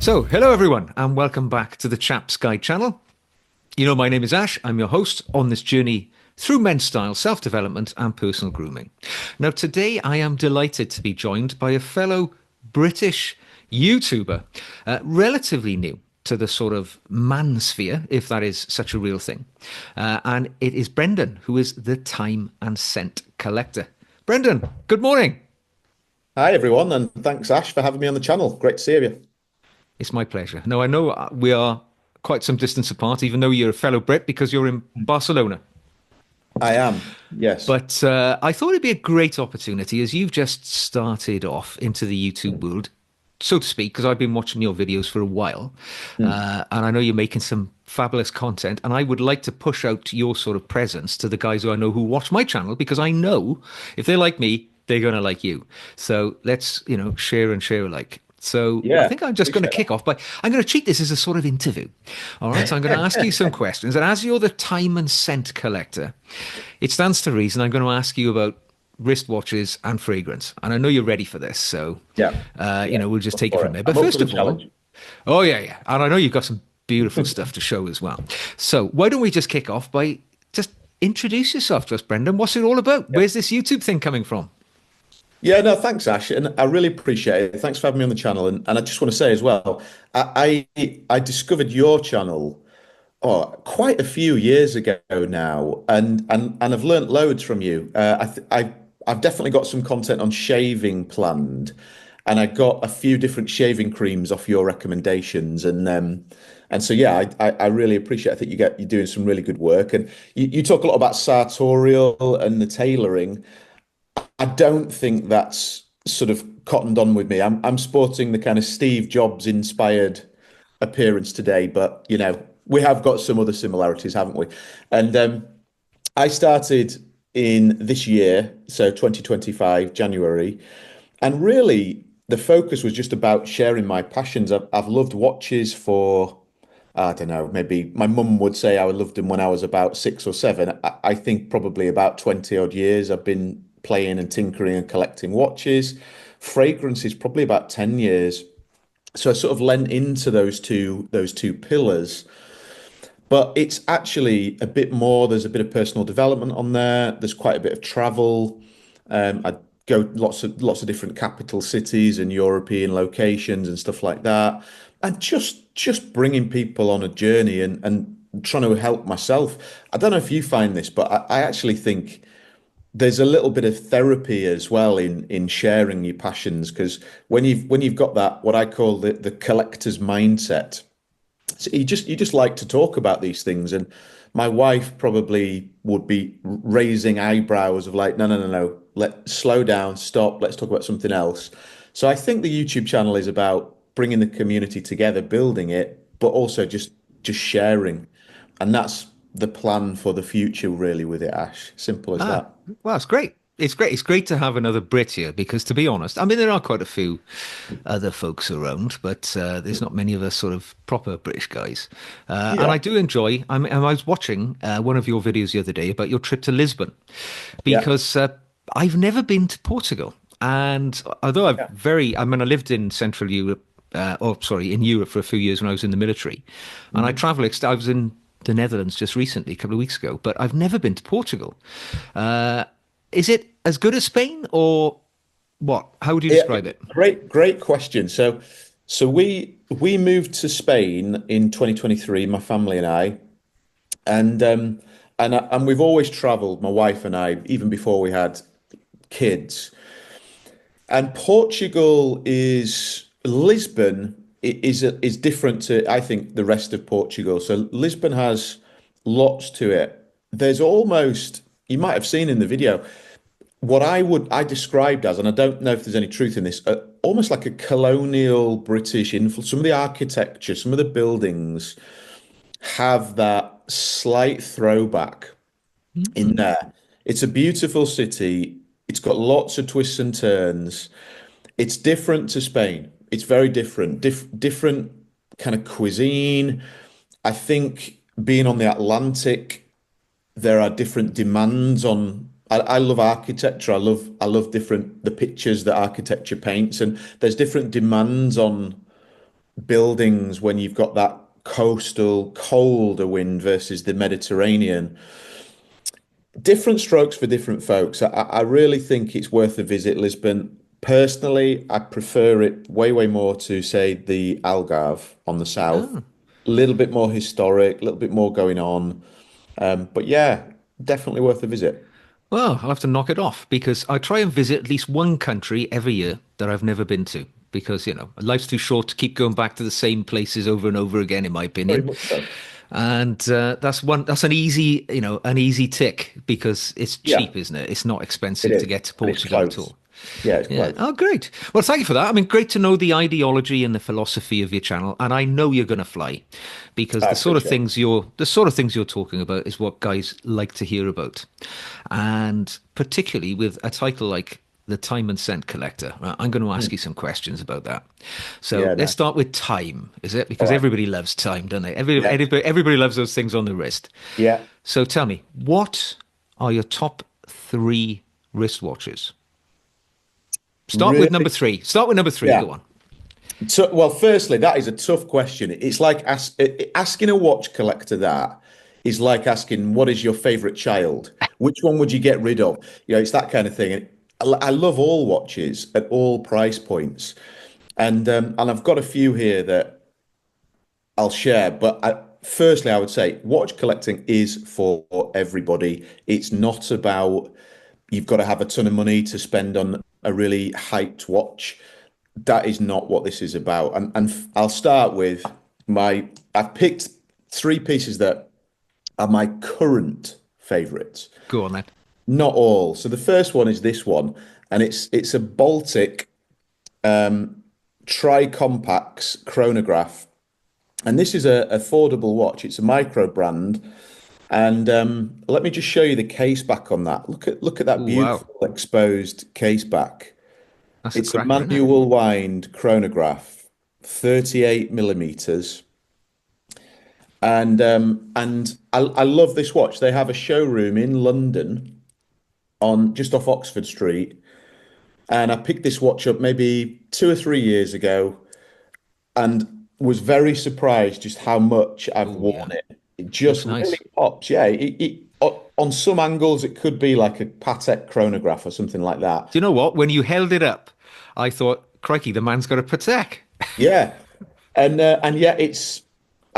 So, hello everyone, and welcome back to the Chap's Guide channel. You know, my name is Ash. I'm your host on this journey through men's style, self-development, and personal grooming. Now, today I am delighted to be joined by a fellow British YouTuber, relatively new to the sort of mansphere, if that is such a real thing. And it is Brendan, who is the time and scent collector. Brendan, good morning. Hi everyone, and thanks Ash for having me on the channel. Great to see you. It's my pleasure. Now, I know we are quite some distance apart, even though you're a fellow Brit because you're in Barcelona. I am, yes. But I thought it'd be a great opportunity as you've just started off into the YouTube world, so to speak, because I've been watching your videos for a while. Hmm. And I know you're making some fabulous content. And I would like to push out your sort of presence to the guys who I know who watch my channel, because I know if they like me, they're going to like you. So let's, share and share alike. So I Yeah, think I'm just going to appreciate kick off by I'm going to treat this as a sort of interview. All right. So I'm going to ask you some that. questions. And as you're the time and scent collector, it stands to reason I'm going to ask you about wristwatches and fragrance. And I know you're ready for this. So, Yeah, yeah, we'll just up take it for from it. there. But I'm up for first the of all, challenge. oh, yeah, yeah. And I know you've got some beautiful stuff to show as well. So why don't we just kick off by just introduce yourself to us, Brendan? What's it all about? Yeah. Where's this YouTube thing coming from? Yeah, no, thanks, Ash, and I really appreciate it. Thanks for having me on the channel, and I just want to say as well, I discovered your channel quite a few years ago now, and I've learnt loads from you. I've definitely got some content on shaving planned, and I got a few different shaving creams off your recommendations, and so yeah, I really appreciate. I think you're doing some really good work, and you talk a lot about sartorial and the tailoring. I don't think that's sort of cottoned on with me. I'm sporting the kind of Steve Jobs inspired appearance today, but we have got some other similarities, haven't we? And I started in this year, so 2025, January, and really the focus was just about sharing my passions. I've loved watches for, I don't know, maybe my mum would say I loved them when I was about 6 or 7. I think probably about 20 odd years I've been playing and tinkering and collecting watches. Fragrance is probably about 10 years. So I sort of lent into those two pillars. But it's actually a bit more. There's a bit of personal development on there. There's quite a bit of travel. I go lots of different capital cities and European locations and stuff like that, and just bringing people on a journey and trying to help myself. I don't know if you find this, but I actually think there's a little bit of therapy as well in sharing your passions, because when you've got that, what I call the collector's mindset, so you just like to talk about these things, and my wife probably would be raising eyebrows of like, no, no, no, no, let slow down, stop, let's talk about something else. So I think the YouTube channel is about bringing the community together, building it, but also just sharing, and that's the plan for the future, really, with it, Ash. Simple as Ah, that. well, it's great. It's great. It's great to have another Brit here because, to be honest, I mean, there are quite a few other folks around, but there's not many of us sort of proper British guys. And I Yeah, do enjoy. I was watching one of your videos the other day about your trip to Lisbon yeah, because I've never been to Portugal, and although yeah. I mean, I lived in Central Europe, in Europe for a few years when I was in the military, and Mhm. I was in the Netherlands just recently, a couple of weeks ago, but I've never been to Portugal. Uh, is it as good as Spain or what? How would you Yeah, describe it? great question. So we moved to Spain in 2023, my family and I, and and we've always traveled, my wife and I, even before we had kids. And Portugal is Lisbon is different to, I think, the rest of Portugal. So Lisbon has lots to it. There's almost, you might have seen in the video, what I described as, and I don't know if there's any truth in this, almost like a colonial British influence. Some of the architecture, some of the buildings have that slight throwback in Mm. there. It's a beautiful city. It's got lots of twists and turns. It's different to Spain. It's very different. Different kind of cuisine. I think being on the Atlantic, there are different demands on. I love architecture. I love different the pictures that architecture paints, and there's different demands on buildings when you've got that coastal colder wind versus the Mediterranean. Different strokes for different folks. I really think it's worth a visit, Lisbon. Personally, I prefer it way, way more to, say, the Algarve on the south. Oh, A little bit more historic, a little bit more going on. But yeah, definitely worth a visit. well, I'll have to knock it off because I try and visit at least one country every year that I've never been to because, life's too short to keep going back to the same places over and over again, in my Very opinion. much so. And that's an easy, an easy tick because it's Yeah, cheap, isn't it? It's not it expensive to is. get to And it's Portugal at close. all. Yeah, it's Yeah. close. Oh, great. Well, thank you for that. I mean, great to know the ideology and the philosophy of your channel, and I know you're going to fly, because I appreciate it. the sort of things you're talking about is what guys like to hear about, and particularly with a title like the Time and Cent Collector. I'm going to ask you some questions about that. So Yeah, let's nice. start with time, is it? All Because right. everybody loves time, don't they? Yeah. Everybody loves those things on the wrist. Yeah. So tell me, what are your top three wristwatches? Start with number Really? three. Start with number three. Yeah. Go on. So, well, firstly, that is a tough question. It's like asking a watch collector that is like asking, what is your favorite child? Which one would you get rid of? It's that kind of thing. And I love all watches at all price points. And I've got a few here that I'll share. But firstly, I would say watch collecting is for everybody. It's not about you've got to have a ton of money to spend on a really hyped watch. That is not what this is about. And I'll start with I've picked three pieces that are my current favorites. Go on then. Not all. So the first one is this one, and it's a Baltic tri-compax chronograph. And this is a affordable watch. It's a micro brand. And let me just show you the case back on that. Look at that Oh, wow. beautiful exposed case back. That's a It's a cracker, isn't it? manual wind chronograph, 38 millimeters. And I love this watch. They have a showroom in London on just off Oxford Street. And I picked this watch up maybe 2 or 3 years ago and was very surprised just how much I've Oh, yeah. worn it. It Looks just really nice. pops. Yeah, on some angles it could be like a Patek chronograph or something like that. Do you know what? When you held it up, I thought, crikey, the man's got a Patek. Yeah, and yeah, it's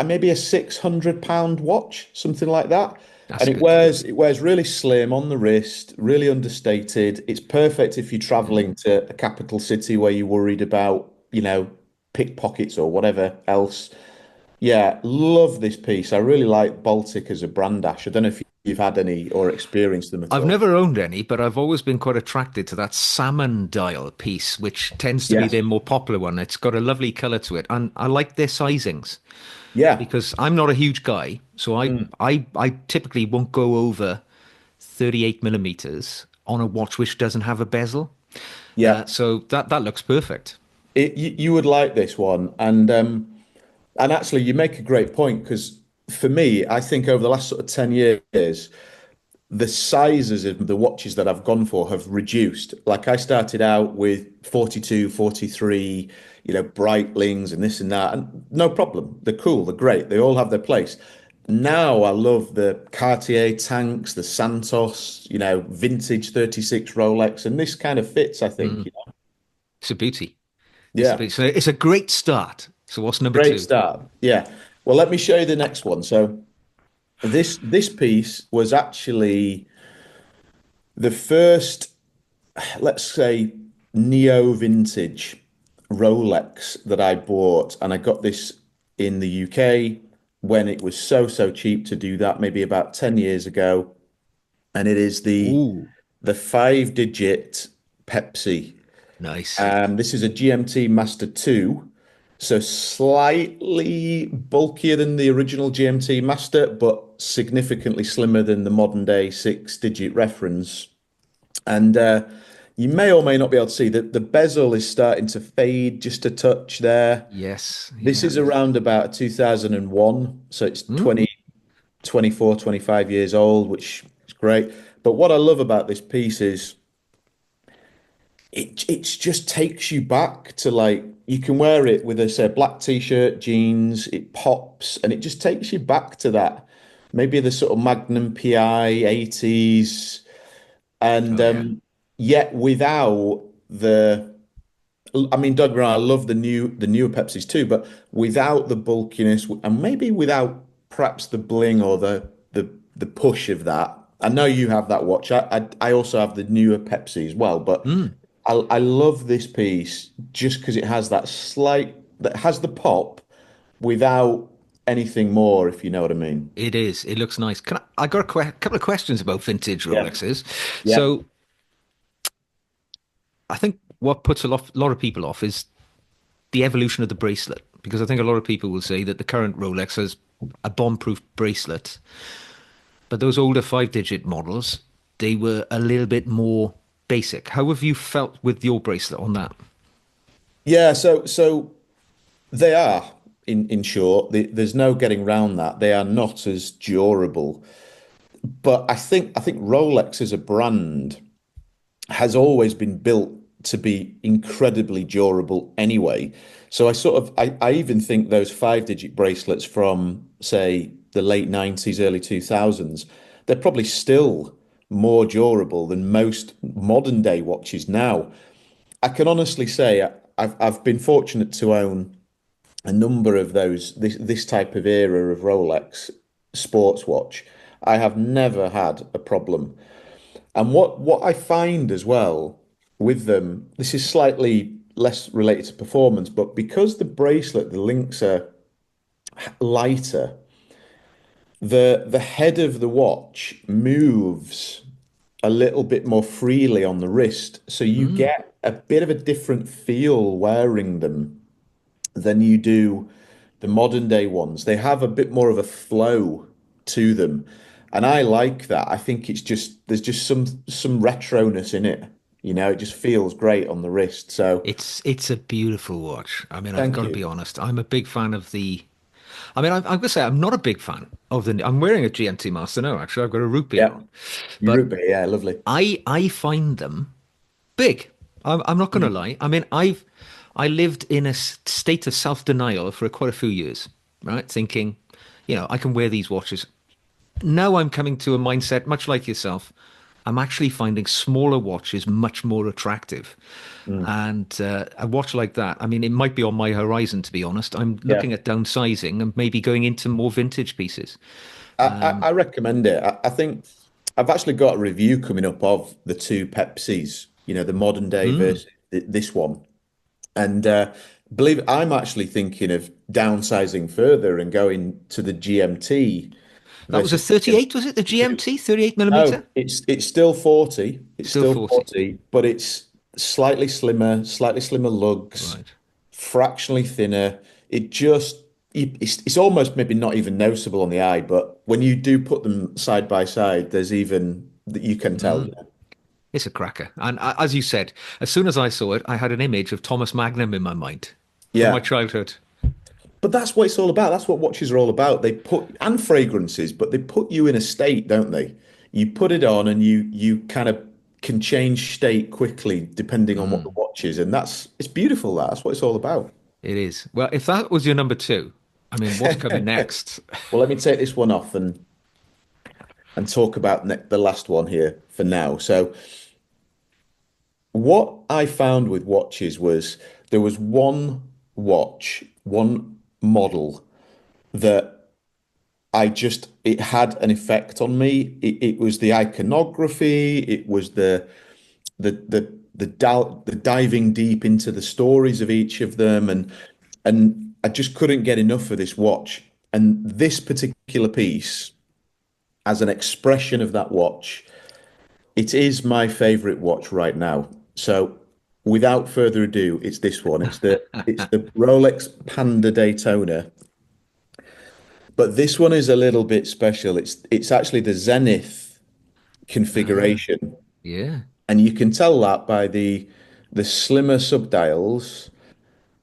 maybe a £600 watch, something like that. That's And it good. wears really slim on the wrist, really understated. It's perfect if you're traveling to a capital city where you're worried about, pickpockets or whatever else. Yeah, love this piece. I really like Baltic as a brand, Ash. I don't know if you've had any or experienced them at I've all. never owned any, but I've always been quite attracted to that salmon dial piece, which tends to be Yes. their more popular one. It's got a lovely color to it, and I like their sizings Yeah. because I'm not a huge guy, so Mm. I typically won't go over 38 millimeters on a watch which doesn't have a bezel. Yeah. So that looks perfect. You would like this one, and actually, you make a great point because for me, I think over the last sort of 10 years, the sizes of the watches that I've gone for have reduced. Like I started out with 42, 43, Breitlings and this and that, and no problem. They're cool, they're great, they all have their place. Now I love the Cartier tanks, the Santos, vintage 36 Rolex, and this kind of fits, I think. Mm, it's a beauty. It's a Yeah. beauty. So it's a great start. So what's number Great two? start. Yeah. Well, let me show you the next one. So this piece was actually the first, let's say, neo vintage Rolex that I bought, and I got this in the UK when it was so cheap to do that, maybe about 10 years ago. And it is Ooh, the 5-digit Pepsi. nice. This is a GMT Master 2, so slightly bulkier than the original GMT Master, but significantly slimmer than the modern day 6-digit reference. And you may or may not be able to see that the bezel is starting to fade just a touch there. Yes, This yeah. is around about 2001, so it's Mm. 24, 25 years old, which is great. But what I love about this piece is it just takes you back to like you can wear it with a say black t-shirt, jeans, it pops, and it just takes you back to that maybe the sort of Magnum PI 80s, and Oh yeah. yet without the I mean, don't get me wrong, I love the newer Pepsis too, but without the bulkiness and maybe without perhaps the bling or the push of that. I know you have that watch. I also have the newer Pepsi as well, but Mm, I love this piece just because it has that has the pop without anything more, if you know what I mean. it is. It looks nice. I got couple of questions about vintage Yeah. Rolexes. Yeah. So I think what puts lot of people off is the evolution of the bracelet, because I think a lot of people will say that the current Rolex has a bomb-proof bracelet, but those older five-digit models, they were a little bit more basic. How have you felt with your bracelet on that? Yeah, so they are in short, there's no getting around that. They are not as durable. But I think Rolex as a brand has always been built to be incredibly durable anyway. So I even think those five-digit bracelets from say the late 90s, early 2000s, they're probably still more durable than most modern day watches now. I can honestly say I've been fortunate to own a number of this type of era of Rolex sports watch. I have never had a problem. And what I find as well with them, this is slightly less related to performance, but because the bracelet, the links are lighter, the head of the watch moves a little bit more freely on the wrist, so you Mm, get a bit of a different feel wearing them than you do the modern day ones. They have a bit more of a flow to them. And I like that. I think it's just there's just some retroness in it. You know, it just feels great on the wrist. So it's a beautiful watch. I mean, I've thank got to you. be honest. I'm a big fan of the. I mean, I'm gonna say I'm not a big fan of the. I'm wearing a GMT Master now. Actually, I've got a root beer Yeah. on, You root but beer, yeah, lovely. I find them big. I'm not going to Mm. lie. I mean, I lived in a state of self-denial for quite a few years, right? Thinking, I can wear these watches. Now I'm coming to a mindset much like yourself. I'm actually finding smaller watches much more attractive. Mm. And a watch like that, I mean, it might be on my horizon, to be honest. I'm Yeah. looking at downsizing and maybe going into more vintage pieces. I recommend it. I think I've actually got a review coming up of the two Pepsis, you know, the modern day Mm. versus this one. And believe it, I'm actually thinking of downsizing further and going to the GMT That was a versus 38, was it? The GMT. GMT, 38 No, millimeter? it's still 40. It's Still still 40. 40, but it's slightly slimmer lugs, Right. fractionally thinner. It just it's almost maybe not even noticeable on the eye, but when you do put them side by side, there's even that you can tell. Mm. It's a cracker. And as you said, as soon as I saw it, I had an image of Thomas Magnum in my mind from my Yeah. childhood. But that's what it's all about. That's what watches are all about. They put and fragrances, but they put you in a state, don't they? You put it on and you kind of can change state quickly depending on what the Mm. watch is. And that's beautiful. That's what it's all about. It is. Well, if that was your number two, I mean, what's coming next? Well, let me take this one off and talk about the last one here for now. So, what I found with watches was there was one watch, one model that it had an effect on me. It was the iconography, it was the diving deep into the stories of each of them, and I just couldn't get enough of this watch. And this particular piece, as an expression of that watch, it is my favorite watch right now. So without further ado, it's this one. It's the Rolex Panda Daytona. But this one is a little bit special. It's actually the Zenith Ah, configuration, yeah. and you can tell that by the slimmer subdials.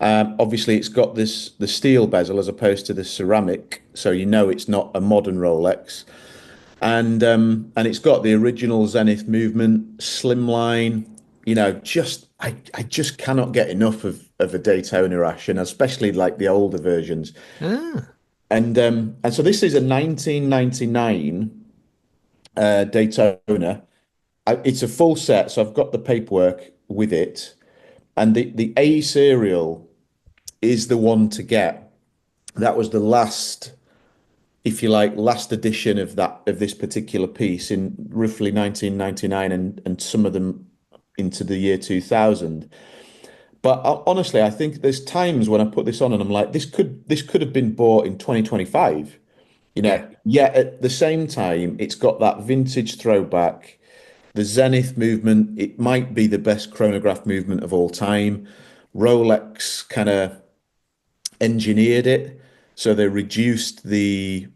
Obviously, it's got the steel bezel as opposed to the ceramic, so you know it's not a modern Rolex. And it's got the original Zenith movement, slimline, just I just cannot get enough of a Daytona Ash, and especially like the older versions. Ah, And so this is a 1999 Daytona. It's a full set, so I've got the paperwork with it. And the A serial is the one to get. That was the last, if you like, last edition of this particular piece in roughly 1999, and some of them into the year 2000. But honestly, I think there's times when I put this on and I'm like, this could have been bought in 2025. yeah. Yet at the same time, it's got that vintage throwback, the Zenith movement. It might be the best chronograph movement of all time. Rolex kind of engineered it, so they reduced the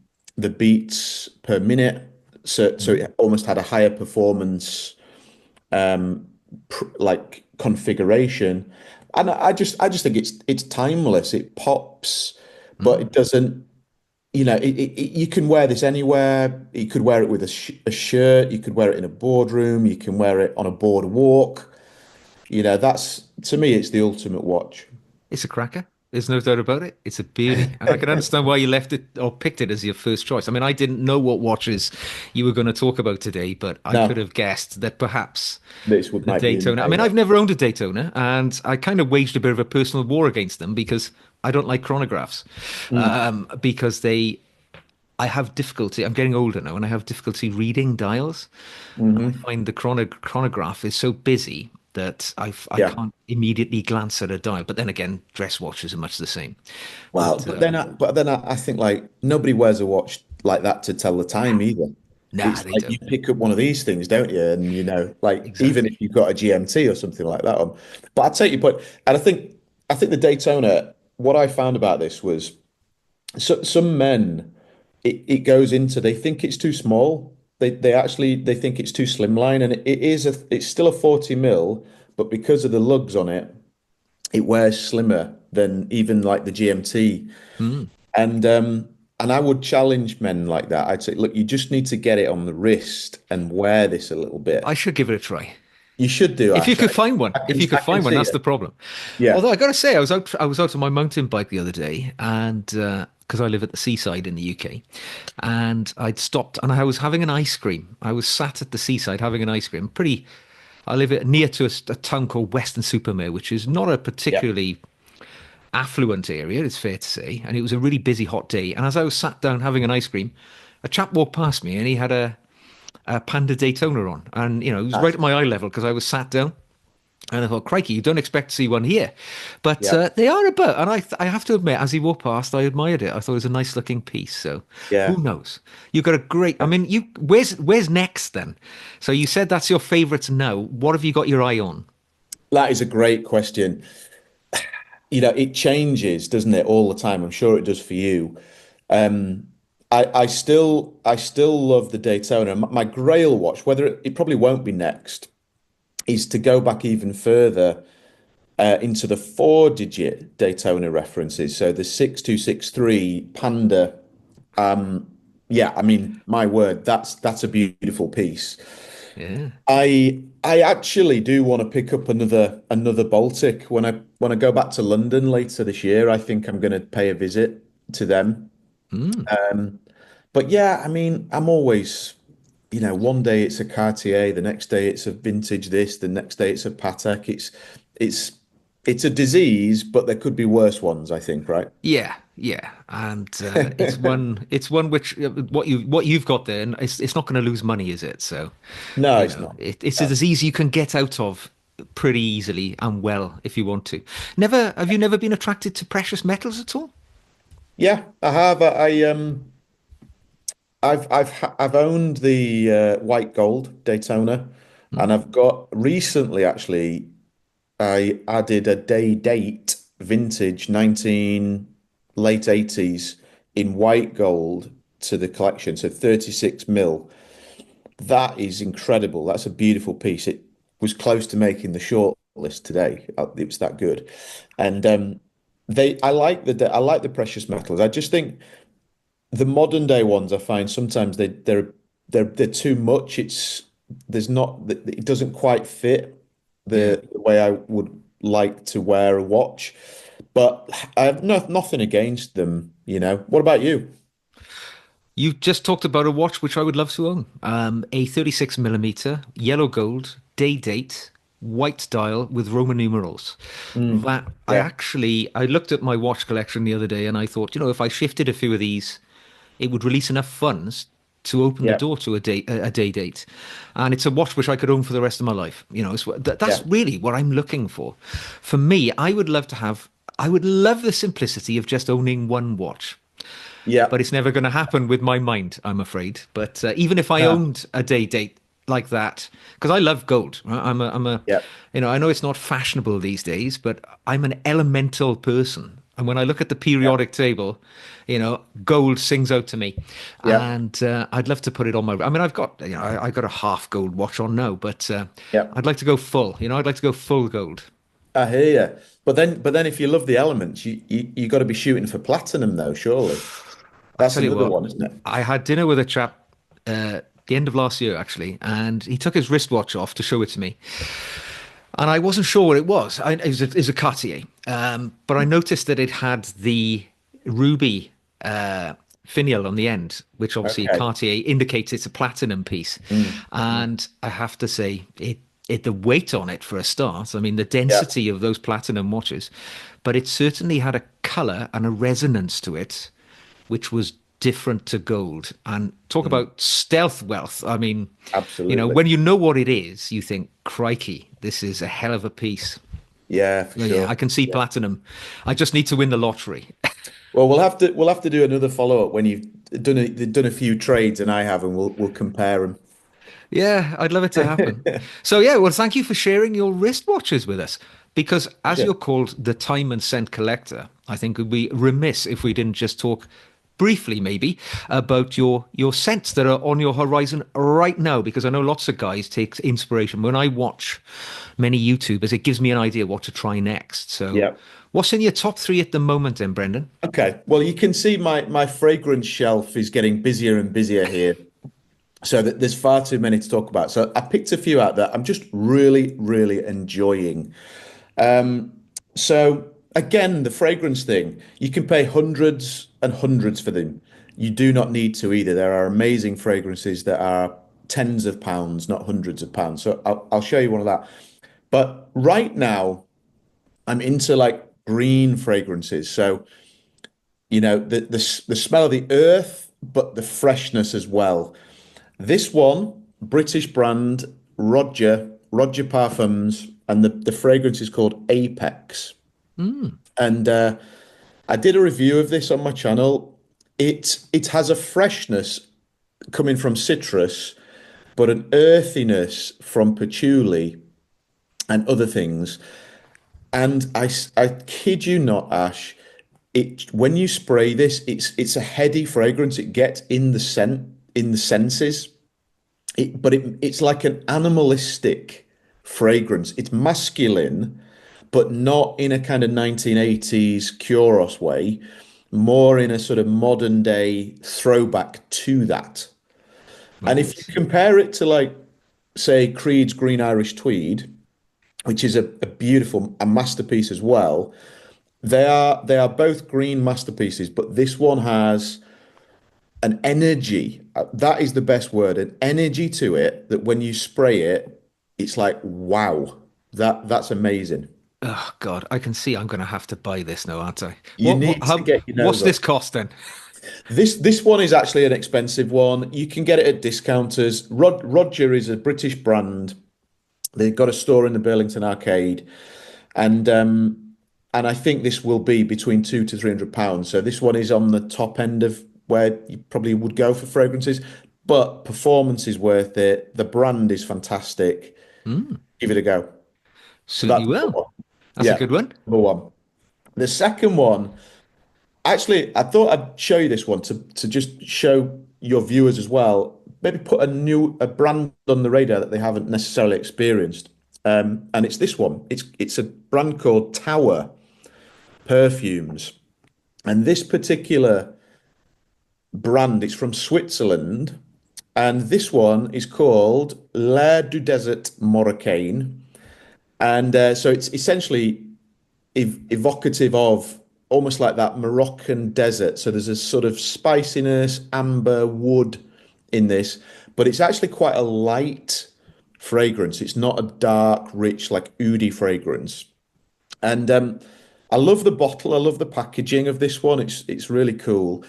beats per minute, so Mm. it almost had a higher performance like configuration. And I just think it's timeless. It pops, but Mm. it doesn't. You can wear this anywhere. You could wear it with a shirt. You could wear it in a boardroom. You can wear it on a boardwalk. That's to me, it's the ultimate watch. It's a cracker. There's no doubt about it. It's a beauty. And I can understand why you left it or picked it as your first choice. I mean, I didn't know what watches you were going to talk about today, but I could No, have guessed that perhaps the might be in Daytona. I there. mean, Yeah. I've never owned a Daytona, and I kind of waged a bit of a personal war against them because I don't like chronographs, Mm, because I have difficulty. I'm getting older now, and I have difficulty reading dials. I hmm. find the chronograph is so busy that I Yeah. can't immediately glance at a dial. But then again, dress watches are much the same. Well, But but then I think like nobody wears a watch like that to tell the time either. nah, It's they like you don't. pick up one of these things, don't you? And like even if Exactly. you've got a GMT or something like that on. But I take your point, and I think the Daytona. What I found about this was some men, it goes into they think it's too small. They think it's too slimline, and it's still a 40 mil, but because of the lugs on it, it wears slimmer than even like the GMT. Hmm. And I would challenge men like that. I'd say, look, you just need to get it on the wrist and wear this a little I bit. should give it a try. You should do, If you Ash. I, could find one, I if can you could I can find one, see that's it. the problem. Yeah. Although I got to say, I was out on my mountain bike the other day, and because I live at the seaside in the UK, and I'd stopped and I was having an ice cream. I was sat at the seaside having an ice cream. I live near to a town called Weston-super-Mare, which is not a Yeah. particularly affluent area, it's fair to say. And it was a really busy, hot day. And as I was sat down having an ice cream, a chap walked past me and he had a Panda Daytona on. And, it was right Nice. at my eye level because I was sat down. And I thought, crikey, you don't expect to see one here. But Yeah. they are about. And I have to admit, as he walked past, I admired it. I thought it was a nice looking piece. So who Yeah. knows? You've got a great. I mean, where's next then? So you said that's your favourite now. What have you got your eye on? That is a great question. It changes, doesn't it, all the time? I'm sure it does for you. Um, I still love the Daytona. My Grail watch, whether it probably won't be next, is to go back even further into the four-digit Daytona references. So the 6263 Panda. Yeah, I mean, my word, that's a beautiful piece. Yeah. I actually do want to pick up another Baltic when I go back to London later this year. I think I'm going to pay a visit to them. Mm. But yeah, I mean, I'm always, one day it's a Cartier, the next day it's a vintage this, the next day it's a Patek. It's it's a disease, but there could be worse ones, I think, right? Yeah, yeah, and it's one which what you've got there, and it's not going to lose money, is it? So, No, it's not. it's a No. disease you can get out of pretty easily and well if you want to. Never have you never been attracted to precious metals at all? Yeah, I have. I've owned the white gold Daytona, and Mm. I've got recently actually I added a day date vintage 19 late 80s in white gold to the collection. So 36 mil. That is incredible. That's a beautiful piece. It was close to making the short list today. It was that good. And I like the precious metals. I just think the modern day ones I find sometimes they're too much. There's not it doesn't quite fit Yeah. the way I would like to wear a watch. But I have nothing against them, you know. What about you? You just talked about a watch which I would love to own. A 36 millimeter yellow gold day date white dial with Roman numerals. Mm, That yeah, I looked at my watch collection the other day and I thought, if I shifted a few of these, it would release enough funds to open the yeah, door to a day date. And it's a watch which I could own for the rest of my life. That's yeah, really what I'm looking for. For me, I would love the simplicity of just owning one watch, yeah. but it's never going to happen with my mind, I'm afraid. But even if I Ah, owned a day date like that, because I love gold, right? yeah, I know it's not fashionable these days, but I'm an elemental person. And when I look at the yeah, periodic table, gold sings out to me, yeah, and I'd love to put it on my. I mean, I got a half gold watch on now, but yeah. I'd like to go full. I'd like to go full gold. I hear you. But then, if you love the elements, you got to be shooting for platinum, though. Surely, I that's tell you another what, one, isn't it? I had dinner with a chap the end of last year actually, and he took his wristwatch off to show it to me, and I wasn't sure what it was. It was a Cartier, but I noticed that it had the ruby finial on the end, which obviously Okay. Cartier indicates it's a platinum piece, Mm, mm. and I have to say it the weight on it for a start. I mean the Yeah. density of those platinum watches, but it certainly had a color and a resonance to it which was different to gold. And talk Mm, about stealth wealth. I mean, absolutely. when you know what it is, you think, crikey, this is a hell of a piece. Yeah, for Oh, yeah, sure. I can see Yeah. platinum. I just need to win the lottery. Well, we'll have to do another follow up when you've done a few trades and I have, and we'll compare them. Yeah, I'd love it to happen. So, yeah, well, thank you for sharing your wristwatches with us. Because as Sure. you're called the time and cent collector, I think we'd be remiss if we didn't just talk briefly, maybe, about your scents that are on your horizon right now. Because I know lots of guys take inspiration. When I watch many YouTubers, it gives me an idea what to try next. So, Yeah. what's in your top three at the moment, then, Brendan? Okay. Well, you can see my fragrance shelf is getting busier and busier here. So that there's far too many to talk about. So I picked a few out that I'm just really, really enjoying. So again, the fragrance thing, you can pay hundreds and hundreds for them. You do not need to either. There are amazing fragrances that are tens of pounds, not hundreds of pounds. So I'll show you one of that. But right now, I'm into like green fragrances. So, the smell of the earth, but the freshness as well. This one, British brand, Roja Parfums, and the fragrance is called Apex. Mm, And I did a review of this on my channel. It has a freshness coming from citrus, but an earthiness from patchouli and other things. And I kid you not, Ash, when you spray this, it's a heady fragrance. It gets in the senses. It's like an animalistic fragrance. It's masculine, but not in a kind of 1980s Kuros way, more in a sort of modern day throwback to that. And if you right. compare it to like, say, Creed's Green Irish Tweed, which is a beautiful a masterpiece as well, they are both green masterpieces, but this one has an energy. That is the best word, an energy to it that when you spray it, it's like, wow, that's amazing. Oh God, I can see I'm going to have to buy this now, aren't I? You need to get your What's nose up. this cost then? This one is actually an expensive one. You can get it at discounters. Roger is a British brand. They've got a store in the Burlington Arcade, and I think this will be between £200 to £300. So this one is on the top end of where you probably would go for fragrances, but performance is worth it. The brand is fantastic. Mm, Give it a go. So certainly that's number will. one. That's a Yeah, good one. number one. The second one, actually, I thought I'd show you this one to just show your viewers as well. Maybe put a brand on the radar that they haven't necessarily experienced. And it's this one. It's a brand called Tower Perfumes. And this particular brand is from Switzerland. And this one is called L'air du Desert Marocain. And so it's essentially evocative of almost like that Moroccan desert. So there's a sort of spiciness, amber, wood in this, but it's actually quite a light fragrance. It's not a dark, rich, like oudi fragrance. And I love the bottle. I love the packaging of this one. It's really cool.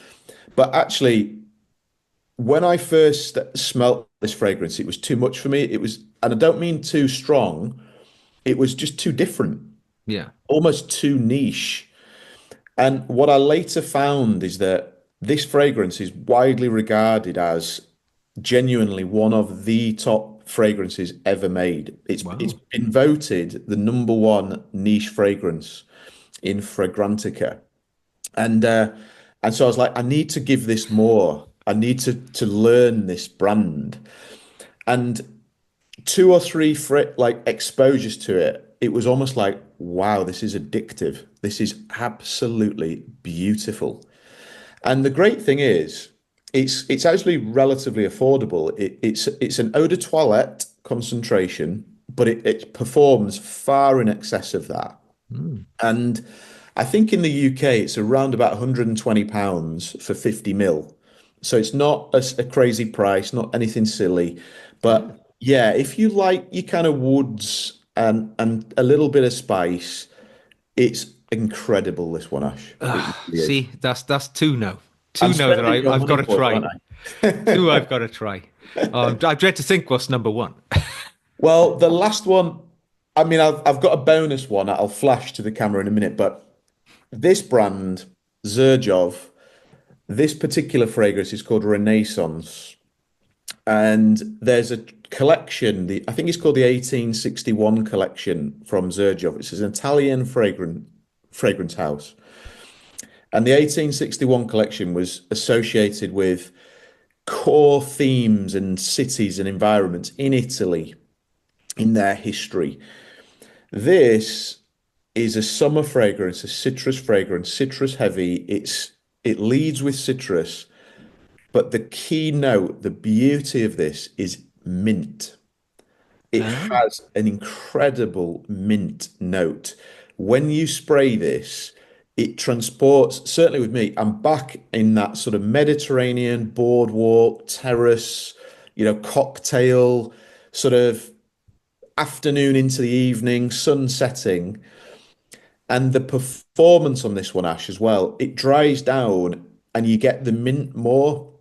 But actually, when I first smelt this fragrance, it was too much for me. It was, and I don't mean too strong. It was just too different, Yeah. almost too niche. And what I later found is that this fragrance is widely regarded as genuinely one of the top fragrances ever made. It's Wow. been voted the number one niche fragrance in Fragrantica. And so I was like, I need to give this more. I need to learn this brand. And two or three like exposures to it, it was almost like, wow, this is addictive. This is absolutely beautiful. And the great thing is, it's actually relatively affordable. It's an eau de toilette concentration, but it performs far in excess of that. Mm. And I think in the UK, it's around about £120 for 50 mil. So it's not a crazy price, not anything silly. Yeah. But yeah, if you like your kind of woods and a little bit of spice, it's incredible, this one, Ash. It really is. See, that's two now. I'm Two now that spending your I've got money to for you, try. aren't Two I? I've got to try. I dread to think what's number one. Well, the last one, I mean, I've got a bonus one I'll flash to the camera in a minute, but this brand, Xerjoff, this particular fragrance is called Renaissance. And there's a collection, I think it's called the 1861 collection from Xerjoff. It's an Italian fragrance house. And the 1861 collection was associated with core themes and cities and environments in Italy in their history. This is a summer fragrance, a citrus fragrance, citrus heavy. It leads with citrus, but the key note, the beauty of this is mint. It Ah, has an incredible mint note. When you spray this, it transports, certainly with me, I'm back in that sort of Mediterranean boardwalk, terrace, cocktail, sort of afternoon into the evening, sun setting. And the performance on this one, Ash, as well, it dries down and you get the mint more.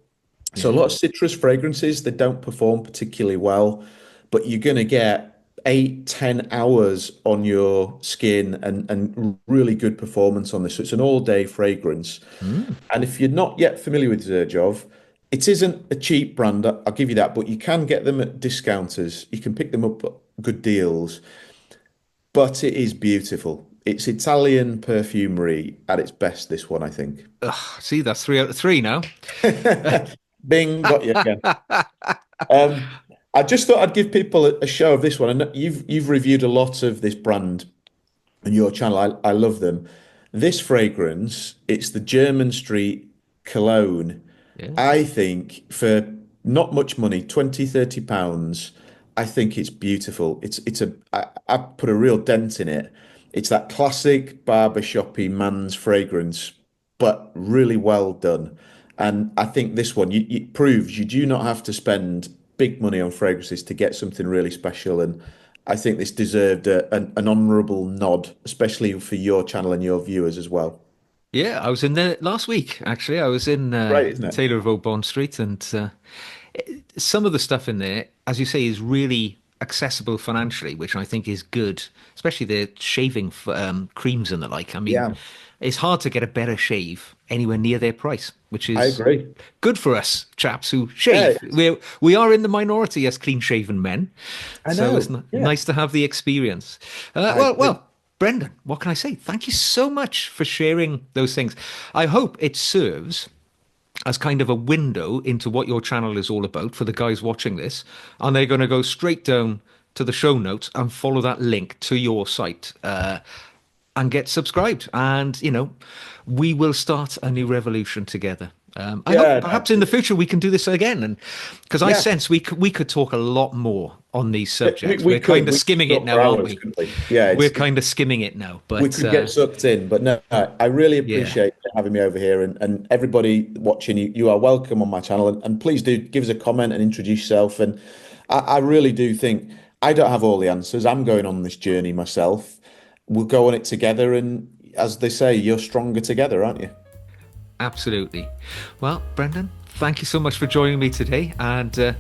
So a yeah. lot of citrus fragrances, they don't perform particularly well, but you're going to get 8, 10 hours on your skin and really good performance on this. So it's an all-day fragrance. Mm. And if you're not yet familiar with Xerjoff, it isn't a cheap brand, I'll give you that, but you can get them at discounters. You can pick them up at good deals, but it is beautiful. It's Italian perfumery at its best, this one, I think. See, that's three out of three now. Bing, got you again. I just thought I'd give people a show of this one. And you've reviewed a lot of this brand on your channel. I love them. This fragrance, it's the German Street Cologne. Yeah. I think for not much money, 20, 30 pounds, I think it's beautiful. I put a real dent in it. It's that classic barbershoppy man's fragrance, but really well done. And I think this one, it proves you do not have to spend big money on fragrances to get something really special. And I think this deserved an honourable nod, especially for your channel and your viewers as well. Yeah, I was in there last week, actually. I was in Great, isn't it? Taylor of Old Bond Street, and some of the stuff in there, as you say, is really accessible financially, which I think is good, especially the shaving creams and the like. I mean, Yeah, it's hard to get a better shave anywhere near their price, which I is agree. good for us chaps who Yeah, shave. We are in the minority as clean-shaven men, I so it's know. Yeah, nice to have the experience. I agree. Well, Brendan, what can I say? Thank you so much for sharing those things. I hope it serves as kind of a window into what your channel is all about for the guys watching this, and they're going to go straight down to the show notes and follow that link to your site and get subscribed. And we will start a new revolution together. I hope Yeah, perhaps in the future we can do this again, and because I yeah. sense we could talk a lot more on these We, subjects. we We're kind could of we could skimming it talk for now, aren't hours, we? couldn't we? Yeah, We're kind of skimming it now, we but could get sucked in. But no, I really yeah, appreciate you having me over here, and everybody watching. You are welcome on my channel, and please do give us a comment and introduce yourself. And I really do think I don't have all the answers. I'm going on this journey myself. We'll go on it together, and as they say, you're stronger together, aren't you? absolutely. Well, Brendan, thank you so much for joining me today, and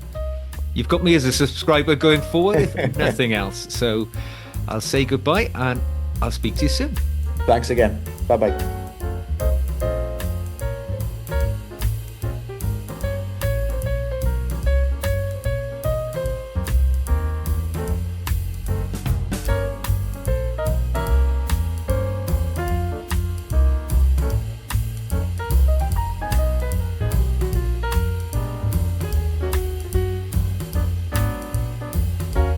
you've got me as a subscriber going forward, if nothing else. So I'll say goodbye, and I'll speak to you soon. Thanks again. Bye bye.